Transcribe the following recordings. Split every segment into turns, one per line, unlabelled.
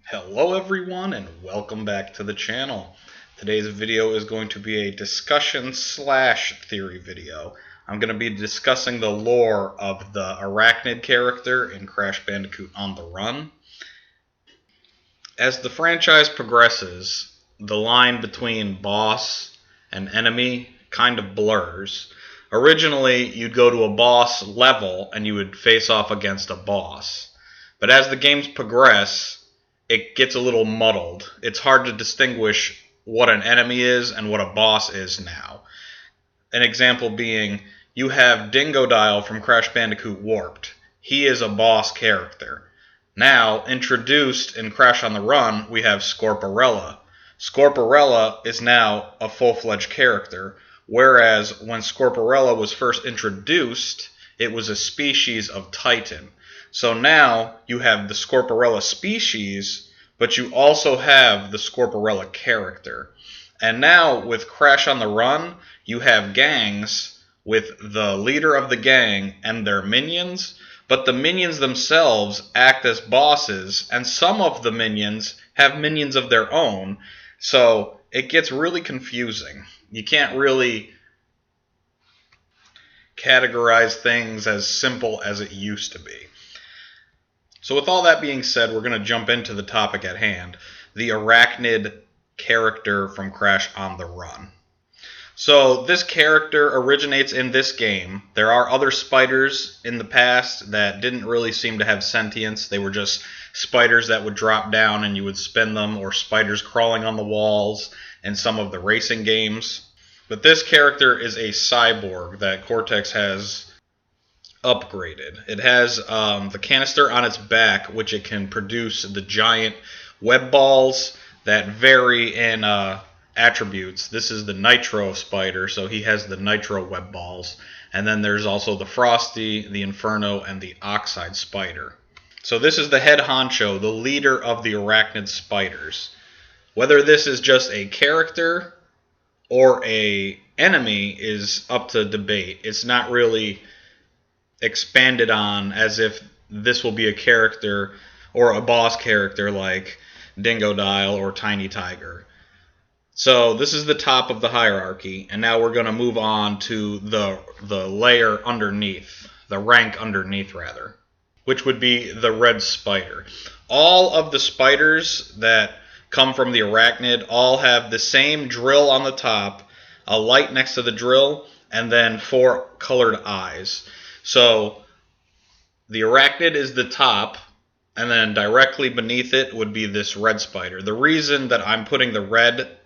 Hello everyone and welcome back to the channel. Today's video is going to be a discussion slash theory video. I'm going to be discussing the lore of the Arachnid character in Crash Bandicoot on the Run. As the franchise progresses, the line between boss and enemy kind of blurs. Originally, you'd go to a boss level and you would face off against a boss. But as the games progress, it gets a little muddled. It's hard to distinguish what an enemy is and what a boss is now. An example being, you have Dingodile from Crash Bandicoot Warped. He is a boss character. Now, introduced in Crash on the Run, we have Scorporella. Scorporella is now a full-fledged character, whereas when Scorporella was first introduced, it was a species of Titan. So now you have the Scorporella species, but you also have the Scorporella character. And now with Crash on the Run, you have gangs with the leader of the gang and their minions, but the minions themselves act as bosses, and some of the minions have minions of their own, so it gets really confusing. You can't really categorize things as simple as it used to be. So with all that being said, we're going to jump into the topic at hand, the Arachnid character from Crash on the Run. So this character originates in this game. There are other spiders in the past that didn't really seem to have sentience. They were just spiders that would drop down and you would spin them, or spiders crawling on the walls in some of the racing games. But this character is a cyborg that Cortex has upgraded. It has the canister on its back, which it can produce the giant web balls that vary in attributes. This is the Nitro spider, so he has the Nitro web balls. And then there's also the Frosty, the Inferno, and the Oxide spider. So this is the head honcho, the leader of the Arachnid spiders. Whether this is just a character or a enemy is up to debate. It's not really expanded on as if this will be a character or a boss character like Dingodile or Tiny Tiger. So this is the top of the hierarchy, and now we're going to move on to the layer underneath, the rank underneath rather, which would be the red spider. All of the spiders that come from the Arachnid all have the same drill on the top, a light next to the drill, and then 4 colored eyes. So the Arachnid is the top, and then directly beneath it would be this red spider. The reason that I'm putting the red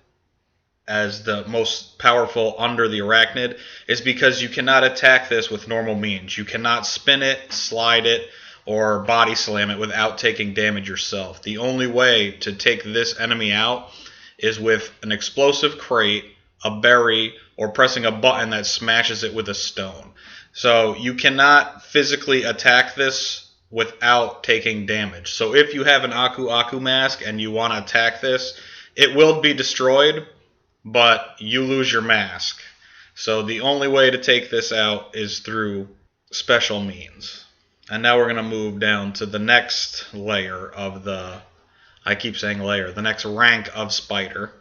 as the most powerful under the Arachnid is because you cannot attack this with normal means. You cannot spin it, slide it, or body slam it without taking damage yourself. The only way to take this enemy out is with an explosive crate, a berry, or pressing a button that smashes it with a stone. So you cannot physically attack this without taking damage. So if you have an Aku Aku mask and you want to attack this, it will be destroyed, but you lose your mask. So the only way to take this out is through special means. And now we're going to move down to the next layer of the, I keep saying layer, the next rank of spider.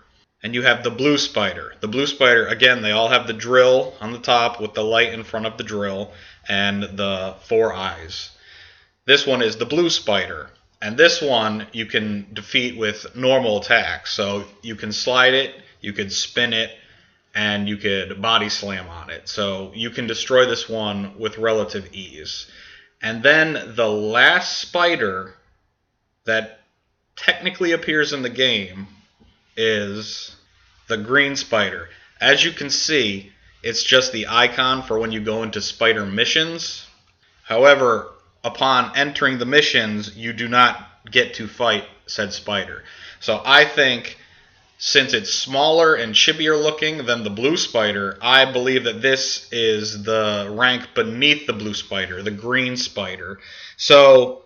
And you have the blue spider. The blue spider, again, they all have the drill on the top with the light in front of the drill and the 4 eyes. This one is the blue spider. And this one you can defeat with normal attacks. So you can slide it, you could spin it, and you could body slam on it. So you can destroy this one with relative ease. And then the last spider that technically appears in the game is the green spider. As you can see, it's just the icon for when you go into spider missions. However, upon entering the missions, you do not get to fight said spider. So I think, since it's smaller and chippier looking than the blue spider, I believe that this is the rank beneath the blue spider, the green spider. So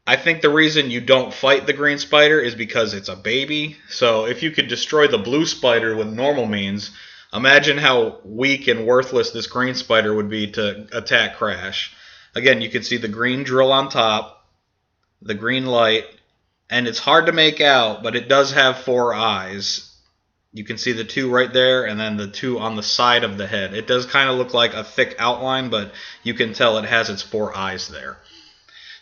I think the reason you don't fight the green spider is because it's a baby. So if you could destroy the blue spider with normal means, imagine how weak and worthless this green spider would be to attack Crash. Again, you can see the green drill on top, the green light, And it's hard to make out, but it does have 4 eyes. You can see the 2 right there, and then the 2 on the side of the head. It does kind of look like a thick outline, but you can tell it has its 4 eyes there.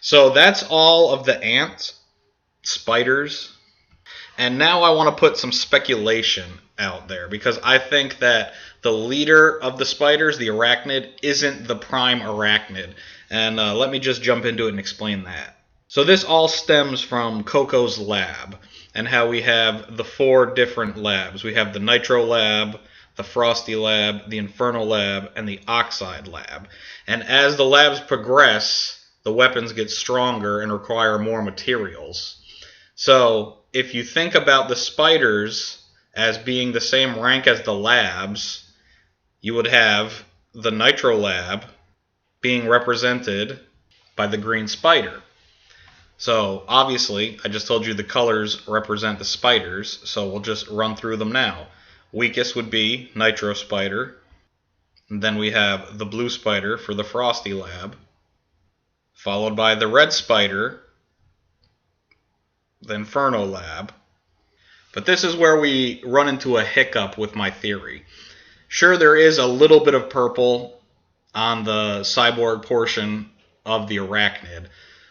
So that's all of the ant spiders. And now I want to put some speculation out there, because I think that the leader of the spiders, the arachnid, isn't the prime arachnid. And let me just jump into it and explain that. So this all stems from Coco's lab, and how we have the 4 different labs. We have the Nitro lab, the Frosty lab, the Inferno lab, and the Oxide lab. And as the labs progress, the weapons get stronger and require more materials. So if you think about the spiders as being the same rank as the labs, you would have the Nitro lab being represented by the green spider. So obviously, I just told you the colors represent the spiders, so we'll just run through them now. Weakest would be Nitro Spider. And then we have the blue spider for the Frosty lab, followed by the red spider, the Inferno lab. But this is where we run into a hiccup with my theory. Sure, there is a little bit of purple on the cyborg portion of the arachnid,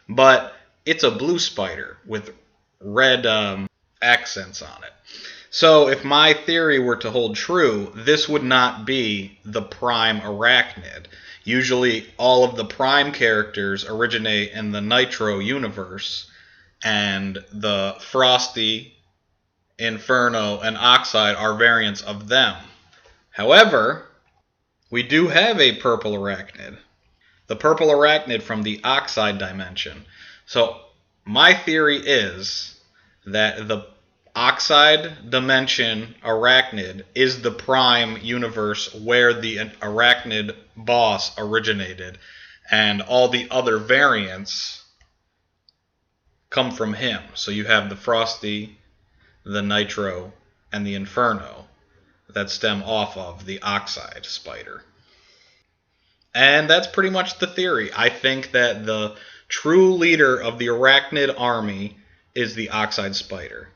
but it's a blue spider with red accents on it. So if my theory were to hold true, this would not be the prime arachnid. Usually all of the prime characters originate in the Nitro universe, and the Frosty, Inferno, and Oxide are variants of them. However, we do have a purple arachnid. The purple arachnid from the Oxide dimension. So my theory is that the Oxide dimension arachnid is the prime universe where the arachnid boss originated, and all the other variants come from him. So you have the Frosty, the Nitro, and the Inferno that stem off of the Oxide spider. And that's pretty much the theory. I think that the true leader of the arachnid army is the Oxide spider.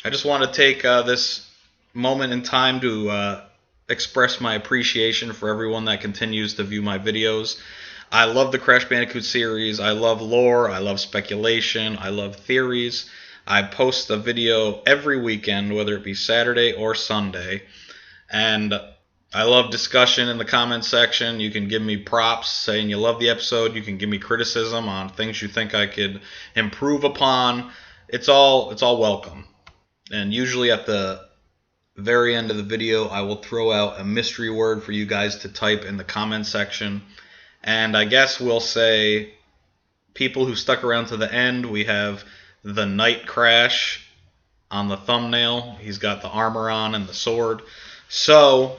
I just want to take this moment in time to express my appreciation for everyone that continues to view my videos. I love the Crash Bandicoot series. I love lore. I love speculation. I love theories. I post a video every weekend, whether it be Saturday or Sunday. And I love discussion in the comment section. You can give me props saying you love the episode. You can give me criticism on things you think I could improve upon. It's all welcome. And usually at the very end of the video, I will throw out a mystery word for you guys to type in the comment section. And I guess we'll say, people who stuck around to the end, we have the Knight Crash on the thumbnail. He's got the armor on and the sword. So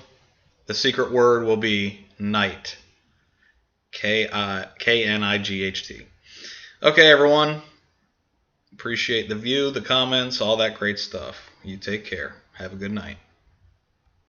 the secret word will be Knight. K-N-I-G-H-T. Okay, everyone. Appreciate the view, the comments, all that great stuff. You take care. Have a good night.